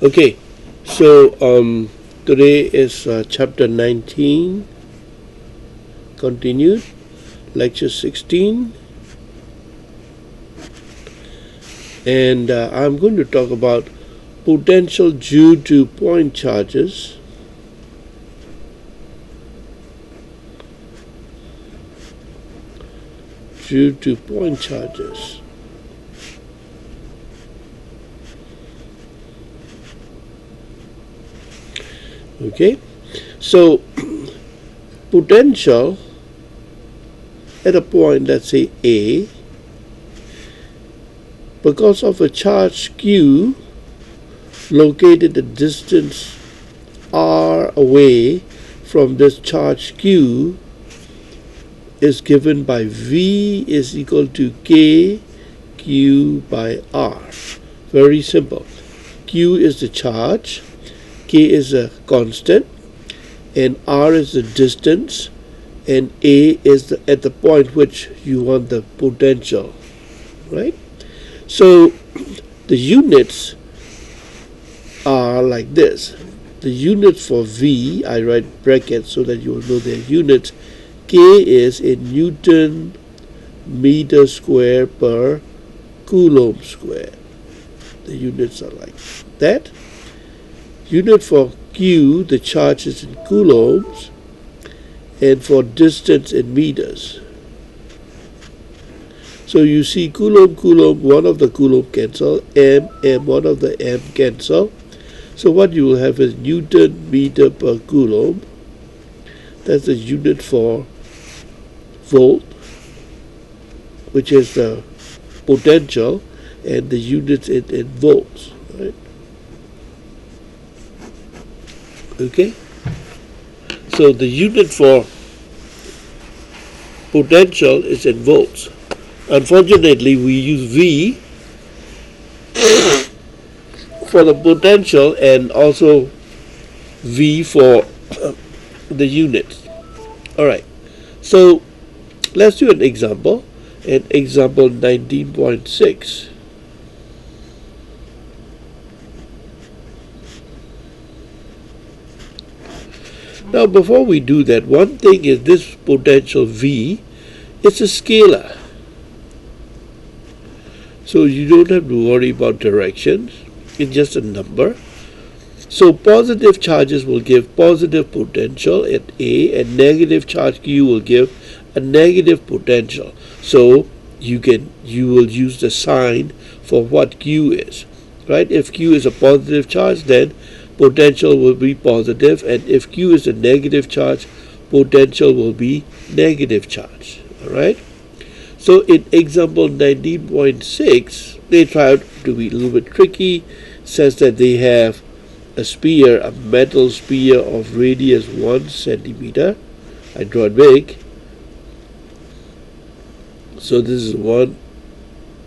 Okay, so today is chapter 19, continued, lecture 16, and I'm going to talk about potential due to point charges. Due to point charges. Okay, so potential at a point, let's say A, because of a charge Q located a distance r away from this charge Q, is given by V is equal to K Q by R. Very simple. Q is the charge, K is a constant, and R is the distance, and A is at the point which you want the potential, right? So the units are like this. The units for V, I write brackets so that you will know their units. K is in Newton meter square per Coulomb square. The units are like that. Unit for Q, the charge is in coulombs, and for distance in meters. So you see Coulomb, one of the Coulomb cancel, M, one of the M cancel. So what you will have is Newton meter per Coulomb. That's the unit for volt, which is the potential, and the units in volts, right? Okay, so the unit for potential is in volts. Unfortunately, we use V for the potential and also V for the units. Alright, so let's do an example. And example 19.6. Now before we do that, one thing is this potential V, it's a scalar. So you don't have to worry about directions, it's just a number. So positive charges will give positive potential at A, and negative charge Q will give a negative potential. So you will use the sign for what Q is, right? If Q is a positive charge, then potential will be positive, and if Q is a negative charge, potential will be negative charge. All right. So in example 19.6, they try to be a little bit tricky. Says that they have a sphere, a metal sphere of radius 1 centimeter. I draw it big. So this is 1.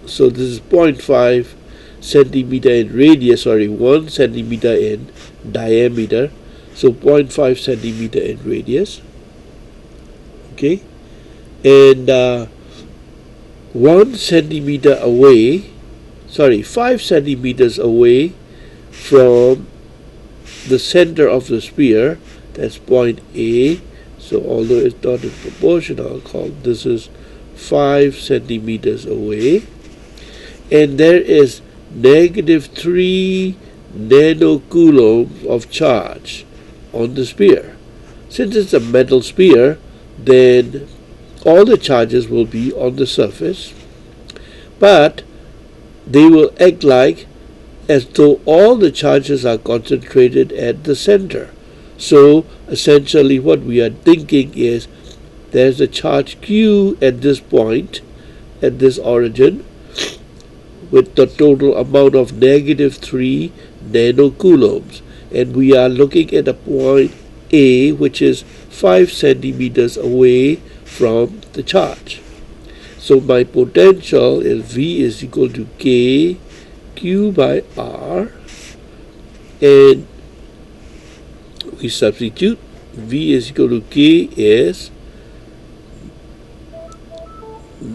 So this is 0.5 centimeter in radius, 1 centimeter in diameter. So 0.5 centimeter in radius. Okay. And 1 centimeter away, 5 centimeters away from the center of the sphere, that's point A. So although it's not in proportion, I'll call this is 5 centimeters away. And there is -3 nanocoulombs of charge on the sphere. Since it's a metal sphere, then all the charges will be on the surface, but they will act like as though all the charges are concentrated at the center. So essentially what we are thinking is there's a charge Q at this point, at this origin, with the total amount of -3 nanocoulombs, and we are looking at a point A which is 5 centimeters away from the charge. So my potential is V is equal to K Q by R, and we substitute. V is equal to K is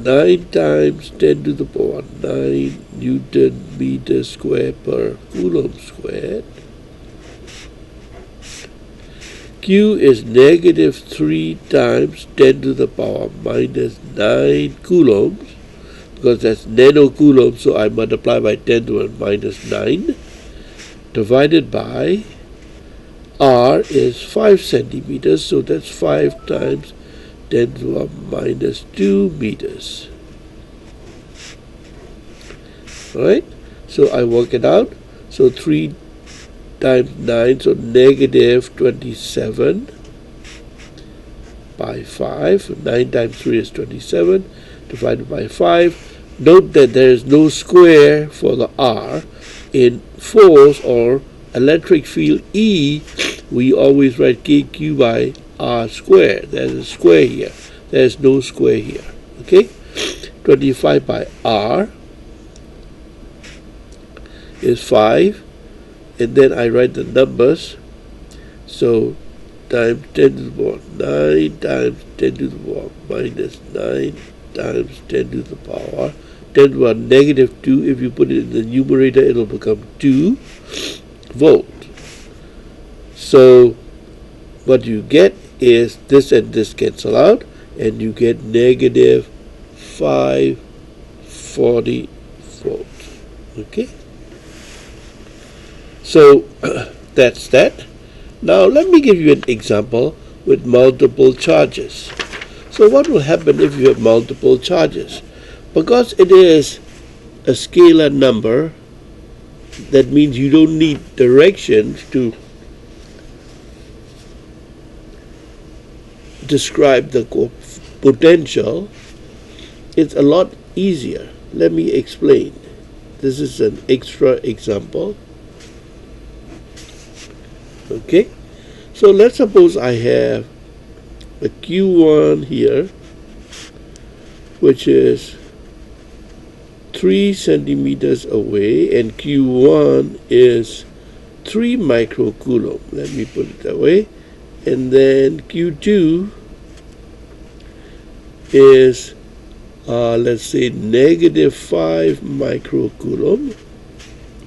9 times 10 to the power 9 Newton meter square per Coulomb squared. Q is negative 3 times 10 to the power minus 9 coulombs, because that's nanocoulombs, so I multiply by 10 to the minus 9, divided by R is 5 centimeters, so that's 5 times 10 to the minus 2 meters. Alright, so I work it out. So 3 times 9, so negative 27 by 5. 9 times 3 is 27, divided by 5. Note that there is no square for the R. In force or electric field E, we always write KQ by R squared. There's a square here. There's no square here. Okay? 25 by R is 5. And then I write the numbers. So times 10 to the power 9 times 10 to the power minus 9 times 10 to the power 10 to the power negative 2. If you put it in the numerator, it will become 2 volt. So what you get is this and this cancel out, and you get negative 540 volts. Okay? So that's that. Now let me give you an example with multiple charges. So what will happen if you have multiple charges? Because it is a scalar number, that means you don't need directions to describe the potential. It's a lot easier. Let me explain. This is an extra example. Okay, so let's suppose I have a Q1 here, which is 3 centimeters away, and Q1 is 3 microcoulomb. Let me put it that way. And then Q2 is, let's say, negative 5 microcoulomb.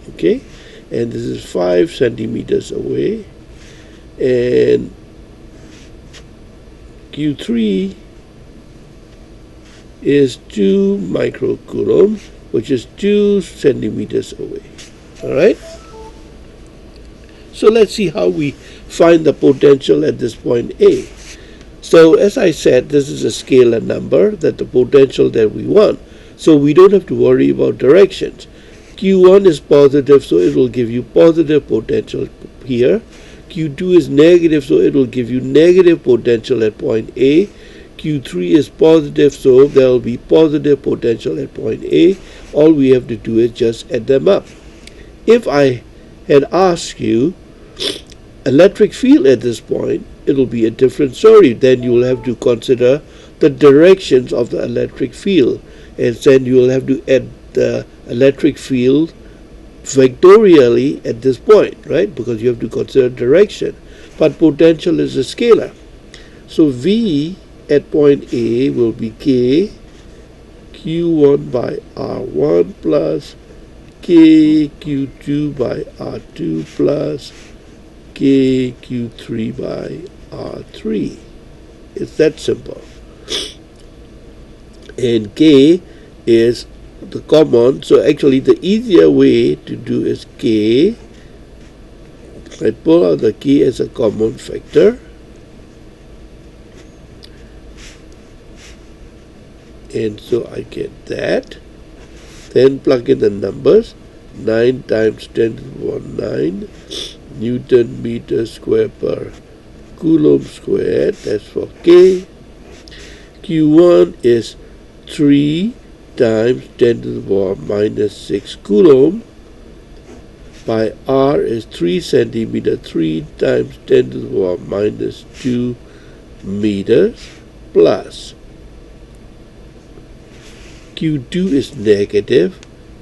Okay, and this is 5 centimeters away. And Q3 is 2 microcoulomb, which is 2 centimeters away. All right? So let's see how we find the potential at this point A. So as I said, this is a scalar number, that the potential that we want. So we don't have to worry about directions. Q1 is positive, so it will give you positive potential here. Q2 is negative, so it will give you negative potential at point A. Q3 is positive, so there will be positive potential at point A. All we have to do is just add them up. If I had asked you electric field at this point, it will be a different story. Then you will have to consider the directions of the electric field, and then you will have to add the electric field vectorially at this point, right? Because you have to consider direction. But potential is a scalar. So V at point A will be K Q1 by R1 plus K Q2 by R2 plus K Q3 by R3. It's that simple. And K is the common, so actually the easier way to do is K. I pull out the K as a common factor, and so I get that. Then plug in the numbers. 9 times 10 to the power 9 Newton meter square per Coulomb squared. That's for K. Q1 is 3 times 10 to the power minus 6 Coulomb by R is 3 centimeter, 3 times 10 to the power minus 2 meters, plus Q2 is negative,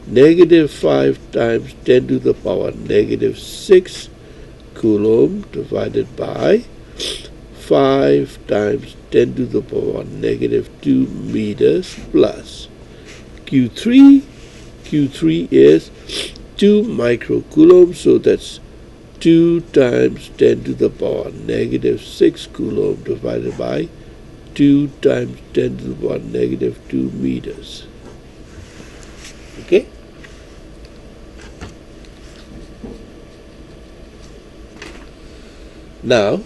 negative 5 times 10 to the power negative 6 Coulomb divided by 5 times 10 to the power negative 2 meters plus Q3. Q3 is 2 microcoulombs, so that's 2 times 10 to the power negative 6 coulomb divided by 2 times 10 to the power negative 2 meters. Okay? Now,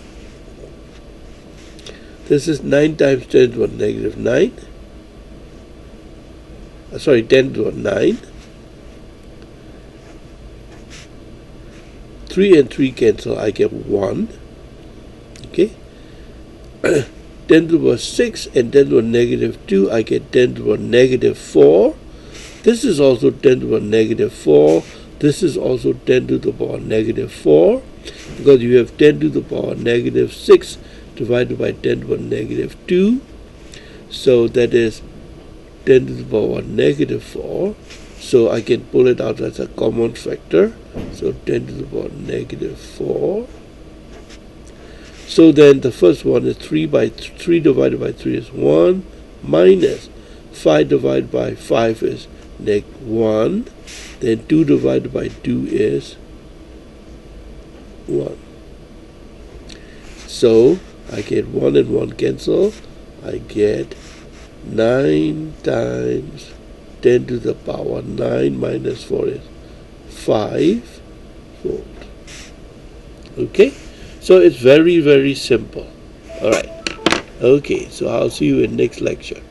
this is 9 times 10 to the power negative 9. 10 to the power 9. 3 and 3 cancel, I get 1. Okay? 10 to the power 6 and 10 to the power negative 2, I get 10 to the power negative 4. This is also 10 to the power negative 4. This is also 10 to the power negative 4. Because you have 10 to the power negative 6 divided by 10 to the power negative 2. So that is 10 to the power negative 4. So I can pull it out as a common factor. So 10 to the power negative 4. So then the first one is 3 divided by 3 is 1 minus 5 divided by 5 is neg 1. Then 2 divided by 2 is 1. So I get 1 and 1 cancel. I get 9 times 10 to the power 9 minus 4 is 5 volt. Okay? So it's very, very simple. Alright. Okay, so I'll see you in next lecture.